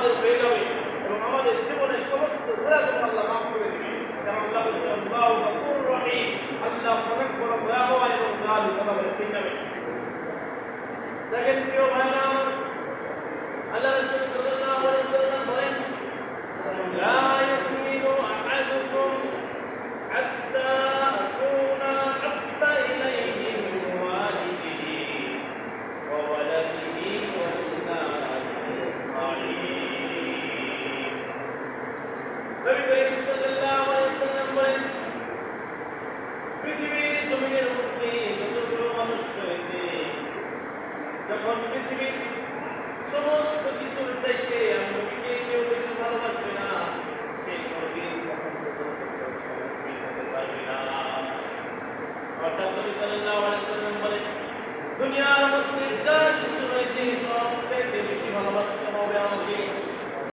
আমাদের হয়ে যাবে এবং আমাদের জীবনের সমস্ত গুনাহগুলো আল্লাহ মাফ করে দিবেন। কারণ আল্লাহ বলেছেন আল্লাহু গফুরুর রহিম, আল্লাহ অনেক বড় দয়াময় এবং দয়ালু। কথা বলে ঠিক যাবে। দেখেন প্রিয় ভাইরা, আল্লাহ রাসূল সাল্লাল্লাহু আলাইহি ওয়াসাল্লাম বলেন, লা ইউমিনু আহাদুকুম হাত্তা আকুনা হাব্বা ইলাইহি মিন ওয়ালিদিহি ওয়া ওয়ালাদিহি ওয়ান নাসি আজমাইন। নবী করিম সাল্লাল্লাহু আলাইহি ওয়াসাল্লাম বলেন, পৃথিবীর জমিনের মধ্যে যতগুলো মানুষ রয়েছে, যখন পৃথিবীর